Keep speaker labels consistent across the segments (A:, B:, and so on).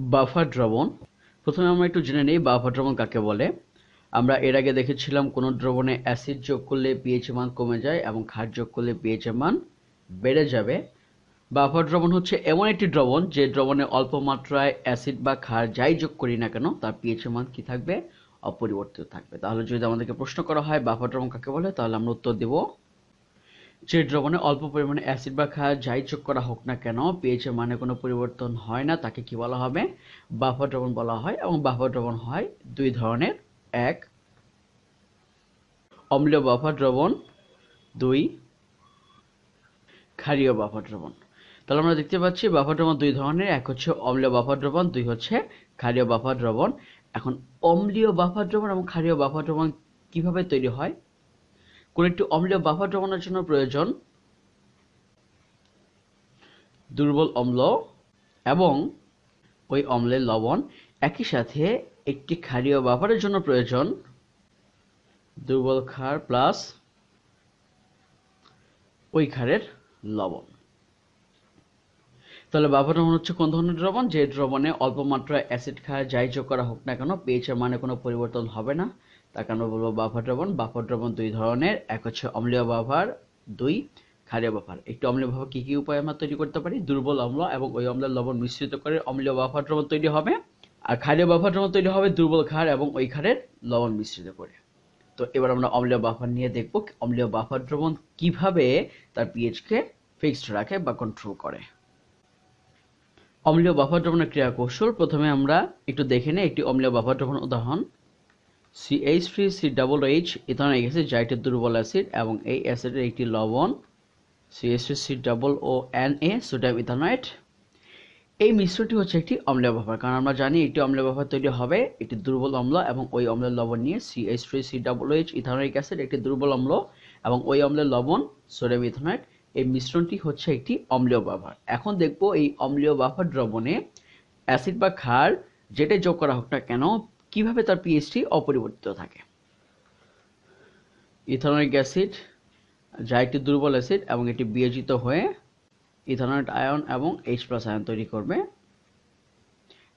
A: Buffer দ্রবণ। প্রথমে আমরা একটু জেনে নিই বাফার দ্রবণ কাকে বলে। আমরা এর আগে দেখেছিলাম কোন দ্রবণে অ্যাসিড যোগ করলে পিএইচ এর মান কমে যায় এবং ক্ষার যোগ করলে পিএইচ এর মান বেড়ে যাবে। বাফার দ্রবণ হচ্ছে এমন একটি দ্রবণ যে দ্রবণে অল্প মাত্রায় অ্যাসিড বা ক্ষার যাই যোগ করি না কেন তার পিএইচ এর মান কি থাকবে? অপরিবর্তিত থাকবে। তাহলে যদি আমাদেরকে প্রশ্ন করা হয় বাফার দ্রবণ কাকে বলে, তাহলে আমরা উত্তর দেব যে দ্রবণে অল্প পরিমাণে অ্যাসিড বা ক্ষার যাই যোগ করা হোক না কেন পিএইচ এর মানে কোনো পরিবর্তন হয় না, তাকে কি বলা হবে? বাফার দ্রবণ বলা হয়। এবং বাফার দ্রবণ হয় দুই ধরনের, এক অম্লীয় বাফার দ্রবণ, দুই ক্ষারীয় বাফার দ্রবণ। তাহলে আমরা দেখতে পাচ্ছি বাফার দ্রবণ দুই ধরনের, এক হচ্ছে অম্লীয় বাফার দ্রবণ, দুই হচ্ছে ক্ষারীয় বাফার দ্রবণ। এখন অম্লীয় বাফার দ্রবণ এবং ক্ষারীয় বাফার দ্রবণ কিভাবে তৈরি হয়? কোন একটি অম্লীয় বাফার দ্রবণের জন্য প্রয়োজন দুর্বল অম্ল এবং ওই অম্লের লবণ। একই সাথে একটি ক্ষারীয় বাফারের জন্য প্রয়োজন দুর্বল ক্ষার প্লাস ওই ক্ষারের লবণ। তাহলে বাফার দ্রবণ হচ্ছে কোন ধরনের দ্রবণ? যে দ্রবণে অল্প মাত্রায় অ্যাসিড ক্ষার যাই যোগ করা হোক না কেন পিএইচ এর মানে কোনো পরিবর্তন হবে না, তাকে আমরা বলবো বাফার দ্রবণ। বাফার দ্রবণ দুই ধরনের, এক হচ্ছে অম্লীয় বাফার, দুই ক্ষারীয় বাফার। একটি অম্লীয় বাফার কি কি উপায়ে আমরা তৈরি করতে পারি? দুর্বল অম্ল এবং ওই অম্লের লবণ মিশ্রিত করে অম্লীয় বাফার দ্রবণ তৈরি হবে। আর ক্ষারীয় বাফার দ্রবণ তৈরি হবে দুর্বল ক্ষার এবং ওই ক্ষারের লবণ মিশ্রিত করে। তো এবার আমরা অম্লীয় বাফার নিয়ে দেখব অম্লীয় বাফার দ্রবণ কিভাবে তার পিএইচ কে ফিক্সড রাখে বা কন্ট্রোল করে। অম্লীয় বাফার দ্রবণের ক্রিয়া কৌশল প্রথমে আমরা একটু দেখে নিই একটি অম্লীয় বাফার দ্রবণ উদাহরণ। CH3COOH ইথানোয়িক অ্যাসিড যা একটি দুর্বল অ্যাসিড এবং এই অ্যাসিডের একটি লবণ CH3COONA সোডিয়াম ইথানয়েট। এই মিশ্রণটি হচ্ছে একটি অম্লীয় বাফার, কারণ আমরা জানি একটি অম্লীয় বাফার তৈরি হবে একটি দুর্বল অম্ল এবং ওই অম্লের লবণ নিয়ে CH3COOH ইথানোয়িক অ্যাসিড একটি দুর্বল অম্ল এবং ওই অম্লের লবণ সোডিয়াম ইথানয়েট। এই মিশ্রণটি হচ্ছে একটি অম্লীয় বাফার। এখন দেখব এই অম্লীয় বাফার দ্রবণে অ্যাসিড বা ক্ষার যেটাই যোগ করা হোক না কেন কিভাবে তার পিএইচটি অপরিবর্তিত থাকে। ইথানোয়িক অ্যাসিড যা একটি দুর্বল অ্যাসিড এবং এটি বিয়োজিত হয়ে ইথানয়েট আয়ন এবং H+ আয়ন তৈরি করবে।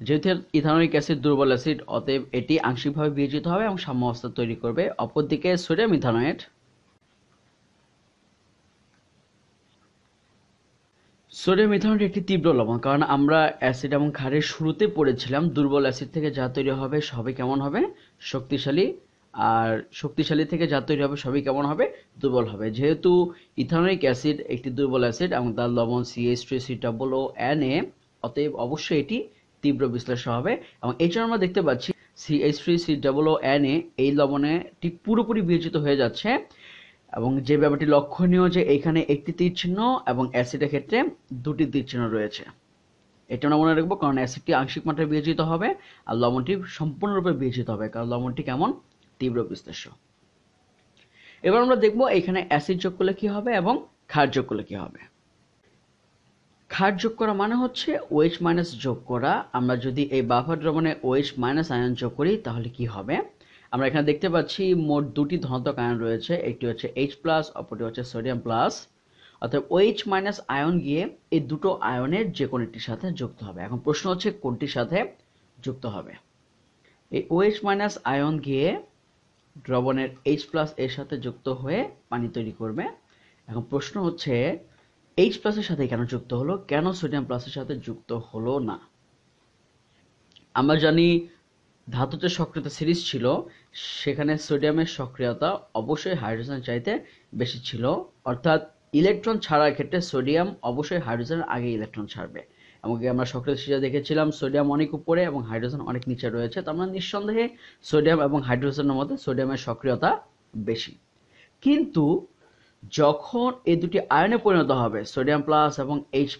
A: যেহেতু ইথানোয়িক অ্যাসিড দুর্বল অ্যাসিড, অতএব এটি আংশিকভাবে বিয়োজিত হবে এবং সাম্য অবস্থা তৈরি করবে। অপরদিকে সোডিয়াম ইথানয়েট একটি তীব্র লবণ, কারণ আমরা অ্যাসিড এবং ক্ষারের শুরুতে পড়েছিলাম দুর্বল অ্যাসিড থেকে যা তৈরি হবে সবই কেমন হবে? শক্তিশালী। আর শক্তিশালী থেকে যা তৈরি হবে সবই কেমন হবে? দুর্বল হবে। যেহেতু ইথানোয়িক অ্যাসিড একটি দুর্বল অ্যাসিড এবং তার লবণ CH3COONA, অতএব অবশ্যই এটি তীব্র বিশ্লেষ্য হবে। এবং এই জন্য আমরা দেখতে পাচ্ছি CH3COONA এই লবণেটি পুরোপুরি বিয়োজিত হয়ে যাচ্ছে। এবং যে ব্যাপারটি লক্ষণীয় যে এখানে একটি তীর চিহ্ন এবং অ্যাসিডের ক্ষেত্রে দুটি তীর চিহ্ন রয়েছে। এটা আমরা মনে রাখবো, কারণ অ্যাসিডটি আংশিক মাত্রায় বিয়োজিত হবে আর লবণটি সম্পূর্ণরূপে বিয়োজিত হবে, কারণ লবণটি কেমন? তীব্র বিশ্লেষ্য। এবার আমরা দেখবো এখানে অ্যাসিড যোগ করলে কি হবে এবং ক্ষার যোগ করলে কি হবে। ক্ষার যোগ করা মানে হচ্ছে OH- যোগ করা। আমরা যদি এই বাফার দ্রবণে OH- আয়ন যোগ করি তাহলে কি হবে? আমরা এখানে দেখতে পাচ্ছি মোট দুটি ধনাত্মক আয়ন রয়েছে, একটি হচ্ছে H+, অপরটি হচ্ছে সোডিয়াম প্লাস। অর্থাৎ OH- আয়ন গিয়ে এই দুটো আয়নের যে কোনো একটির সাথে যুক্ত হবে। এখন প্রশ্ন হচ্ছে কোনটির সাথে যুক্ত হবে? এই OH- আয়ন গিয়ে দ্রবণের H+ এর সাথে যুক্ত হয়ে পানি তৈরি করবে। এখন প্রশ্ন হচ্ছে H+ এর সাথে কেন যুক্ত হলো, কেন সোডিয়াম প্লাসের সাথে যুক্ত হলো না? আমরা জানি ধাতুতে সক্রিয়তা সিরিজ ছিল, সেখানে সোডিয়ামের সক্রিয়তা অবশ্যই হাইড্রোজেনের চাইতে বেশি ছিল। অর্থাৎ ইলেকট্রন ছাড়ার ক্ষেত্রে সোডিয়াম অবশ্যই হাইড্রোজেনের আগে ইলেকট্রন ছাড়বে। এমনকি আমরা সক্রিয় সিরিজে দেখেছিলাম সোডিয়াম অনেক উপরে এবং হাইড্রোজেন অনেক নিচে রয়েছে। তার মানে নিঃসন্দেহে সোডিয়াম এবং হাইড্রোজেনের মধ্যে সোডিয়ামের সক্রিয়তা বেশি। কিন্তু যখন এই দুটি আয়নে পরিণত হবে সোডিয়াম প্লাস এবং H+,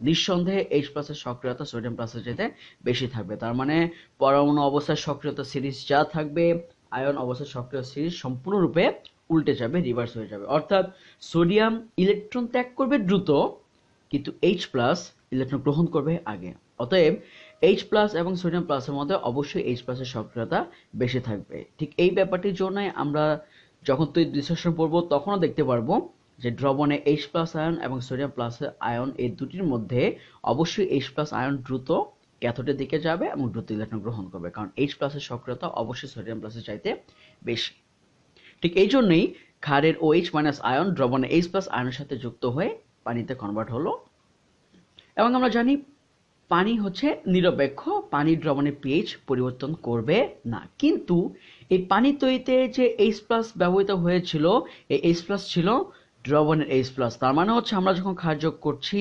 A: নিঃসন্দেহে H+ এর সক্রিয়তা সোডিয়াম প্লাসের চাইতে বেশি থাকবে। তার মানে পরমাণু অবস্থার সক্রিয়তা সিরিজ যা থাকবে আয়ন অবস্থার সক্রিয় সিরিজ সম্পূর্ণরূপে উল্টে যাবে, রিভার্স হয়ে যাবে। অর্থাৎ সোডিয়াম ইলেকট্রন ত্যাগ করবে দ্রুত, কিন্তু H+ ইলেকট্রন গ্রহণ করবে আগে। অতএব H+ এবং সোডিয়াম প্লাসের মধ্যে অবশ্যই H+ এর সক্রিয়তা বেশি থাকবে। ঠিক এই ব্যাপারটির জন্যই আমরা যখন বিশ্লেষণ পড়ব তখনও দেখতে পারবো যে দ্রবণে H+ আয়ন এবং সোডিয়াম প্লাস আয়ন এই দুটির মধ্যে অবশ্যই H+ আয়ন দ্রুত ক্যাথোডের দিকে যাবে এবং দ্রুত ইলেকট্রন গ্রহণ করবে, কারণ H প্লাসের সক্রিয়তা অবশ্যই সোডিয়াম প্লাসের চাইতে বেশি। ঠিক এই জন্যই ক্ষারের OH মাইনাস আয়ন দ্রবণে H প্লাস আয়নের সাথে যুক্ত হয়ে পানিতে কনভার্ট হলো। এবং আমরা জানি পানি হচ্ছে নিরপেক্ষ, পানির দ্রবণে পিএইচ পরিবর্তন করবে না। কিন্তু এই পানি তৈরিতে যে H প্লাস ব্যবহৃত হয়েছিল, এই H প্লাস ছিল দ্রবণের H প্লাস। তার মানে হচ্ছে আমরা যখন ক্ষার যোগ করছি,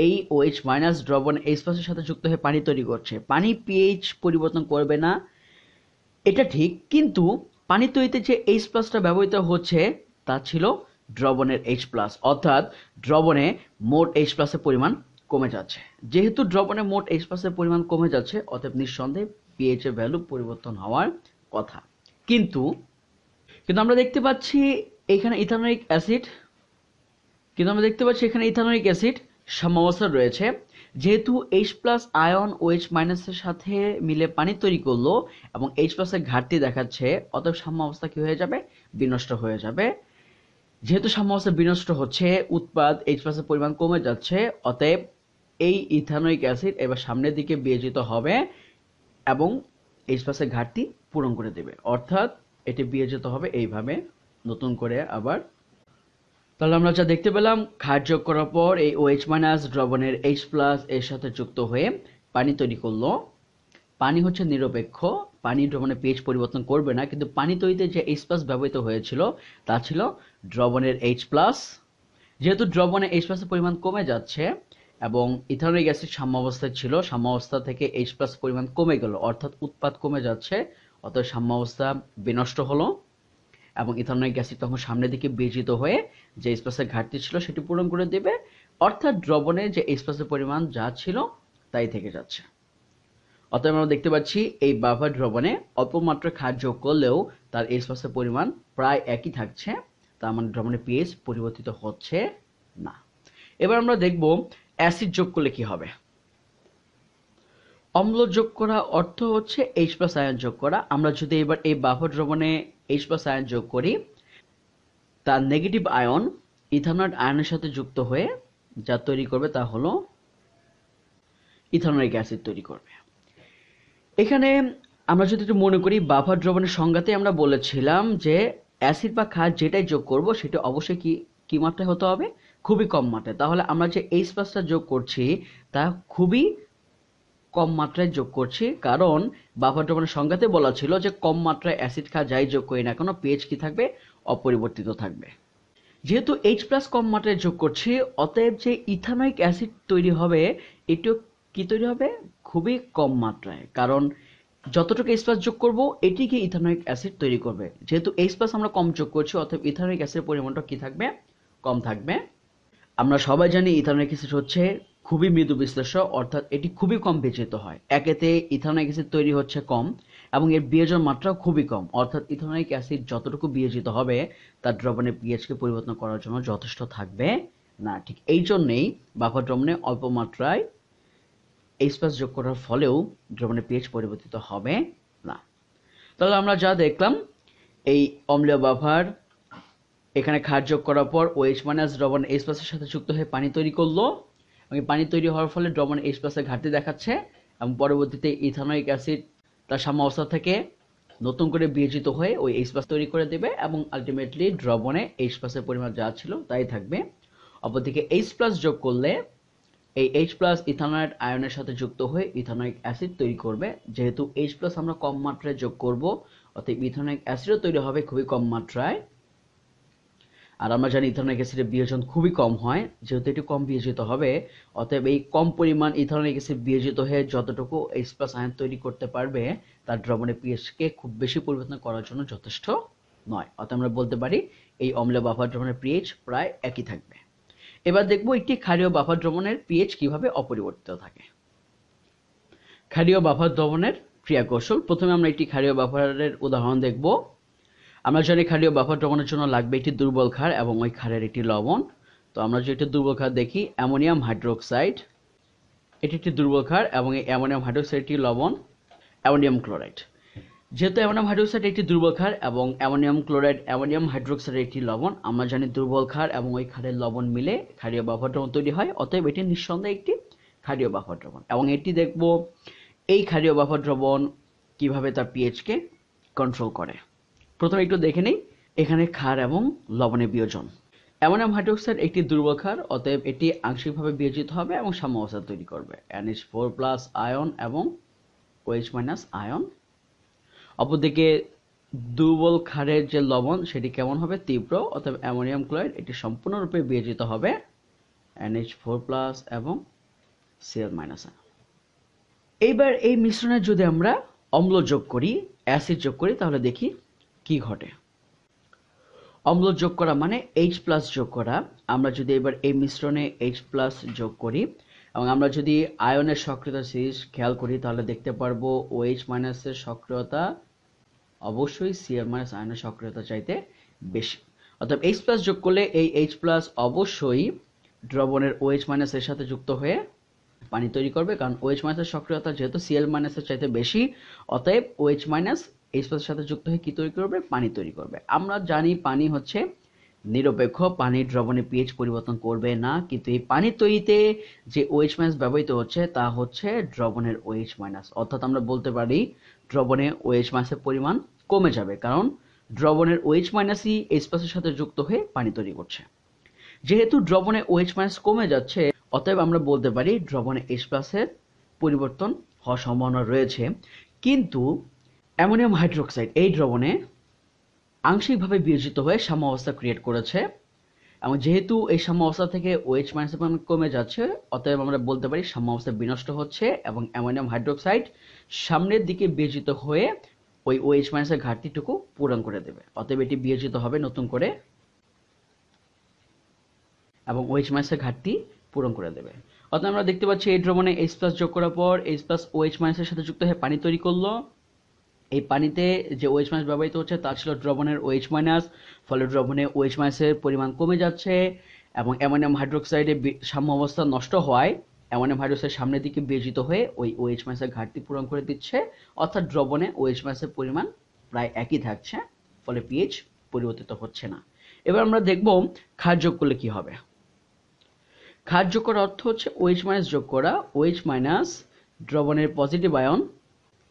A: এই OH মাইনাস দ্রবণের H প্লাসের সাথে যুক্ত হয়ে পানি তৈরি করছে। পানি পিএইচ পরিবর্তন করবে না, এটা ঠিক, কিন্তু পানি তৈরিতে যে H প্লাসটা ব্যবহৃত হচ্ছে তা ছিল দ্রবণের H প্লাস, অর্থাৎ দ্রবণে মোট H প্লাসের পরিমাণ কমে যাচ্ছে। যেহেতু দ্রবণে মোট H প্লাসের পরিমাণ কমে যাচ্ছে, অতএব নিঃসন্দেহে পিএইচ এর ভ্যালু পরিবর্তন হওয়ার কথা। কিন্তু আমরা দেখতে পাচ্ছি এখানে ইথানোয়িক অ্যাসিড সাম্যাবস্থায় রয়েছে। যেহেতু H প্লাস আয়ন OH মাইনাসের সাথে মিলে পানি তৈরি করলো এবং H প্লাসের ঘাটতি দেখাচ্ছে, অতএব সাম্যাবস্থা কি হয়ে যাবে? বিনষ্ট হয়ে যাবে। যেহেতু সাম্যাবস্থা বিনষ্ট হচ্ছে, উৎপাদ H প্লাসের পরিমাণ কমে যাচ্ছে, অতএব এই ইথানোয়িক অ্যাসিড এবার সামনের দিকে বিয়োজিত হবে এবং H প্লাসের ঘাটতি পূরণ করে দেবে, অর্থাৎ এটি বিয়োজিত হবে এইভাবে নতুন করে আবার। তাহলে আমরা যা দেখতে পেলাম, ক্ষার যোগ করার পর এই OH মাইনাস দ্রবণের H প্লাস এর সাথে যুক্ত হয়ে পানি তৈরি করলো। পানি হচ্ছে নিরপেক্ষ, পানি দ্রবণে পিএইচ পরিবর্তন করবে না, কিন্তু পানি তৈরিতে যে H প্লাস ব্যবহৃত হয়েছিল তা ছিল দ্রবণের H প্লাস। যেহেতু দ্রবণে H প্লাসের পরিমাণ কমে যাচ্ছে এবং ইথানোয়িক অ্যাসিড সাম্যাবস্থায় ছিল, সাম্যাবস্থা থেকে H প্লাস পরিমাণ কমে গেল, অর্থাৎ উৎপাদ কমে যাচ্ছে, অতএব সাম্যাবস্থা বিনষ্ট হলো এবং ইথানোয়িক অ্যাসিড তখন সামনের দিকে বিয়োজিত হয়ে যে H প্লাসের ঘাটতি ছিল সেটি পূরণ করে দেবে, অর্থাৎ দ্রবণে যে H প্লাসের পরিমাণ যা ছিল তাই থেকে যাচ্ছে। অতএব আমরা দেখতে পাচ্ছি এই বাফার দ্রবণে অল্প মাত্রায় ক্ষার যোগ করলেও তার H প্লাসের পরিমাণ প্রায় একই থাকছে, তার মানে দ্রবণের পিএইচ পরিবর্তিত হচ্ছে না। এবার আমরা দেখব অ্যাসিড যোগ করলে কি হবে। অম্ল যোগ করা অর্থ হচ্ছে H প্লাস আয়ন যোগ করা। আমরা যদি এবার এই বাফার দ্রবণে H প্লাস আয়ন যোগ করি, তার নেগেটিভ আয়ন ইথানয়েড আয়নের সাথে যুক্ত হয়ে যা তৈরি করবে তা হলো ইথানোয়িক অ্যাসিড তৈরি করবে। এখানে আমরা যদি একটু মনে করি, বাফার দ্রবণের সংজ্ঞাতে আমরা বলেছিলাম যে অ্যাসিড বা ক্ষার যেটাই যোগ করব সেটা অবশ্যই কি মাত্রায় হতে হবে? খুবই কম মাত্রায়। তাহলে আমরা যে H প্লাসটা যোগ করছি তা খুবই কম মাত্রায় যোগ করছি, কারণ বাফার দ্রবণের সংজ্ঞাতে বলা ছিল যে কম মাত্রায় অ্যাসিড ক্ষার যাই যোগ করি না কেন, পিএইচ কি থাকবে? অপরিবর্তিত থাকবে। যেহেতু H প্লাস কম মাত্রায় যোগ করছি, অতএব যে ইথানোয়িক অ্যাসিড তৈরি হবে এটিও কি তৈরি হবে? খুবই কম মাত্রায়, কারণ যতটুকু H প্লাস যোগ করব এটিকে ইথানোয়িক অ্যাসিড তৈরি করবে। যেহেতু H প্লাস আমরা কম যোগ করছি, অতএব ইথানোয়িক অ্যাসিডের পরিমাণটা কি থাকবে? কম থাকবে। আমরা সবাই জানি ইথানোয়িক অ্যাসিড হচ্ছে খুবই মৃদু বিশ্লেষ্য, অর্থাৎ এটি খুবই কম বিয়োজিত হয়। একেতে ইথানোয়িক অ্যাসিড তৈরি হচ্ছে কম এবং এর বিয়োজন মাত্রাও খুবই কম, অর্থাৎ ইথানোয়িক অ্যাসিড যতটুকু বিয়োজিত হবে তার দ্রবণের পিএইচকে পরিবর্তন করার জন্য যথেষ্ট থাকবে না। ঠিক এই জন্যেই বাফার দ্রবণে অল্প মাত্রায় H প্লাস যোগ করার ফলেও দ্রবণের পিএইচ পরিবর্তিত হবে না। তাহলে আমরা যা দেখলাম, এই অম্লীয় বাফার এখানে ক্ষার যোগ করার পর OH মাইনাস দ্রবণ H প্লাসের সাথে যুক্ত হয়ে পানি তৈরি করলো এবং পানি তৈরি হওয়ার ফলে দ্রবণ H প্লাসের ঘাটতি দেখাচ্ছে এবং পরবর্তীতে ইথানোয়িক অ্যাসিড তার সাম্যাবস্থা থেকে নতুন করে বিয়োজিত হয়ে ওই H প্লাস তৈরি করে দেবে এবং আলটিমেটলি দ্রবণে H প্লাসের পরিমাণ যা ছিল তাই থাকবে। অপরদিকে H প্লাস যোগ করলে এই H প্লাস ইথানয়েড আয়নের সাথে যুক্ত হয়ে ইথানোয়িক অ্যাসিড তৈরি করবে। যেহেতু H প্লাস আমরা কম মাত্রায় যোগ করব, অতএব ইথানোয়িক অ্যাসিডও তৈরি হবে খুবই কম মাত্রায়। আর আমরা জানি ইথানোয়িক অ্যাসিডের বিয়োজন খুবই কম হয়, যেহেতু এটি কম বিয়োজিত হবে, অতএব এই কম পরিমাণ ইথানোয়িক অ্যাসিড বিয়োজিত হয়ে যতটুকু H প্লাস আয়ন তৈরি করতে পারবে তার দ্রবণের পিএইচকে খুব বেশি পরিবর্তন করার জন্য যথেষ্ট নয়। অতএব আমরা বলতে পারি এই অম্লীয় বাফার দ্রবণের পিএইচ প্রায় একই থাকবে। এবার দেখব একটি ক্ষারীয় বাফার দ্রবণের পিএইচ কিভাবে অপরিবর্তিত থাকে। ক্ষারীয় বাফার দ্রবণের ক্রিয়া কৌশল। প্রথমে আমরা একটি ক্ষারীয় বাফারের উদাহরণ দেখব। আমরা জানি ক্ষারীয় বাফার দ্রবণের জন্য লাগবে একটি দুর্বল ক্ষার এবং ওই ক্ষারের একটি লবণ। তো আমরা যদি একটি দুর্বল ক্ষার দেখি, অ্যামোনিয়াম হাইড্রোক্সাইড, এটি একটি দুর্বল ক্ষার এবং এই অ্যামোনিয়াম হাইড্রোক্সাইড একটি লবণ অ্যামোনিয়াম ক্লোরাইড। যেহেতু অ্যামোনিয়াম হাইড্রোক্সাইড একটি দুর্বল ক্ষার এবং অ্যামোনিয়াম ক্লোরাইড অ্যামোনিয়াম হাইড্রোক্সাইডের একটি লবণ, আমরা জানি দুর্বল ক্ষার এবং ওই ক্ষারের লবণ মিলে ক্ষারীয় বাফার দ্রবণ তৈরি হয়, অতএব এটি নিঃসন্দেহে একটি ক্ষারীয় বাফার দ্রবণ। এবং এটি দেখব এই ক্ষারীয় বাফার দ্রবণ কিভাবে তার পিএইচ কে কন্ট্রোল করে। প্রথমে একটু দেখে নেই এখানে ক্ষার এবং লবণের বিয়োজন। অ্যামোনিয়াম হাইড্রোক্সাইড একটি দুর্বল ক্ষার, অতএব এটি আংশিকভাবে বিয়োজিত হবে এবং সাম্য অবস্থা তৈরি করবে। NH4+ আয়ন এবং OH- আয়ন। অপরদিকে দুর্বল ক্ষারের যে লবণ সেটি কেমন হবে? তীব্র, অতএব অ্যামোনিয়াম ক্লোরাইড এটি সম্পূর্ণরূপে বিয়োজিত হবে NH4+ এবং Cl-। এইবার এই মিশ্রণে যদি আমরা অম্ল যোগ করি, অ্যাসিড যোগ করি, তাহলে দেখি কি ঘটে। অম্ল যোগ করা মানে H+ যোগ করা। আমরা যদি এবার এই মিশ্রণে H+ যোগ করি এবং আমরা যদি আয়নের সক্রিয়তা সিরিজ খেয়াল করি, তাহলে দেখতে পারবো OH- এর সক্রিয়তা অবশ্যই Cl- আয়নের সক্রিয়তা চাইতে বেশি। অর্থাৎ H+ যোগ করলে এই H+ অবশ্যই দ্রবণের OH- এর সাথে যুক্ত হয়ে পানি তৈরি করবে, কারণ OH- এর সক্রিয়তা যেহেতু Cl- এর চাইতে বেশি, অতএব OH- H+ এর সাথে যুক্ত হয়ে কি তৈরি করবে? পানি তৈরি করবে। আমরা জানি পানি হচ্ছে নিরপেক্ষ, পানির দ্রবণে পিএইচ পরিবর্তন করবে না, কিন্তু এই পানি তৈরিতে যে OH- ব্যবহৃত হচ্ছে তা হচ্ছে দ্রবণের OH-, অর্থাৎ আমরা বলতে পারি দ্রবণে OH- এর পরিমাণ কমে যাবে, কারণ দ্রবণের OH- H+ এর সাথে যুক্ত হয়ে পানি তৈরি করছে। যেহেতু দ্রবণে OH- কমে যাচ্ছে, অতএব আমরা বলতে পারি দ্রবণে H+ এর পরিবর্তন হওয়ার সম্ভাবনা রয়েছে। কিন্তু অ্যামোনিয়াম হাইড্রোক্সাইড এই দ্রবণে আংশিকভাবে বিয়োজিত হয়ে সাম্য অবস্থা ক্রিয়েট করেছে, এবং যেহেতু এই সাম্য অবস্থা থেকে OH- এর পরিমাণ কমে যাচ্ছে, অতএব আমরা বলতে পারি সাম্য অবস্থা বিনষ্ট হচ্ছে এবং অ্যামোনিয়াম হাইড্রোক্সাইড সামনের দিকে বিয়োজিত হয়ে ওই OH- এর ঘাটতিটুকু পূরণ করে দেবে। অতএব এটি বিয়োজিত হবে নতুন করে এবং OH- এর ঘাটতি পূরণ করে দেবে। অর্থাৎ আমরা দেখতে পাচ্ছি এই দ্রবণে H+ যোগ করার পর H+ OH- এর সাথে যুক্ত হয়ে পানি তৈরি করলো। এই পানিতে যে OH- ব্যবহৃত হচ্ছে তা ছিল দ্রবণের OH-, ফলে দ্রবণে OH- এর পরিমাণ কমে যাচ্ছে এবং অ্যামোনিয়াম হাইড্রোক্সাইডের সাম্য অবস্থা নষ্ট হওয়ায় অ্যামোনিয়াম হাইড্রোক্সাইড সামনের দিকে বিয়োজিত হয়ে ওই OH- এর ঘাটতি পূরণ করে দিচ্ছে, অর্থাৎ দ্রবণে OH- এর পরিমাণ প্রায় একই থাকছে, ফলে পিএইচ পরিবর্তিত হচ্ছে না। এবার আমরা দেখব ক্ষার যোগ করলে কি হবে। ক্ষার যোগ করার অর্থ হচ্ছে OH- যোগ করা। OH- দ্রবণের positive ion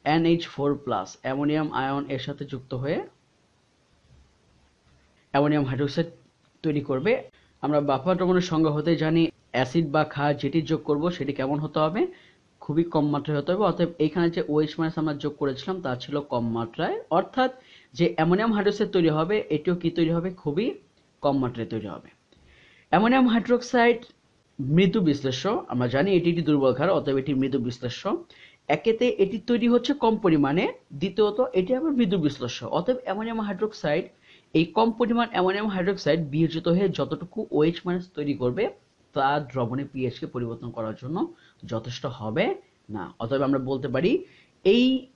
A: NH4+ ammonium ion এর সাথে যুক্ত হয়ে অ্যামোনিয়াম হাইড্রোক্সাইড তৈরি করবে। আমরা বাফার দ্রবণের সংজ্ঞা হতে জানি অ্যাসিড বা ক্ষার যেটি যোগ করব সেটি কেমন হতে হবে? খুবই কম মাত্রায় হতে হবে। অতএব এখানে যে OH- আমরা যোগ করেছিলাম তা ছিল কম মাত্রায়, অর্থাৎ যে অ্যামোনিয়াম হাইড্রোক্সাইড তৈরি হবে এটিও কি তৈরি হবে? খুবই কম মাত্রায় তৈরি হবে। অ্যামোনিয়াম হাইড্রোক্সাইড মৃদু বিশ্লেষ্য, আমরা জানি এটি একটি দুর্বল ক্ষার, অতএব এটি মৃদু বিশ্লেষ্য। একেতে এটি তৈরি হচ্ছে কম পরিমাণে, দ্বিতীয়ত এটি আবার মৃদু বিশ্লেষ্য, অতএব অ্যামোনিয়াম হাইড্রোক্সাইড এই কম পরিমাণ অ্যামোনিয়াম হাইড্রোক্সাইড বিয়োজিত হয়ে যতটুকু OH- তৈরি করবে তা দ্রবণে পিএইচ কে পরিবর্তন করার জন্য যথেষ্ট হবে না। অতএব আমরা বলতে পারি এই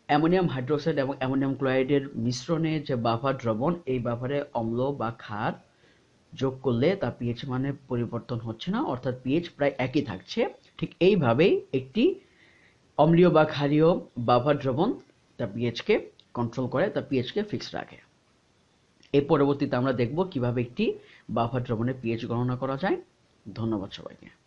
A: অ্যামোনিয়াম হাইড্রোক্সাইড এবং অ্যামোনিয়াম ক্লোরাইডের মিশ্রণে যে বাফার দ্রবণ, এই বাফারে অম্ল বা ক্ষার যোগ করলে তা পিএইচ মানে পরিবর্তন হচ্ছে না, অর্থাৎ পিএইচ প্রায় একই থাকছে। ঠিক এইভাবেই একটি অম্লীয় বা ক্ষারীয় বাফার দ্রবণ তার পিএইচ কে কন্ট্রোল করে, তার পিএইচ কে ফিক্স রাখে। এই পরবর্তীতে আমরা দেখব কিভাবে একটি বাফার দ্রবণের পিএইচ গণনা করা যায়। ধন্যবাদ সবাইকে।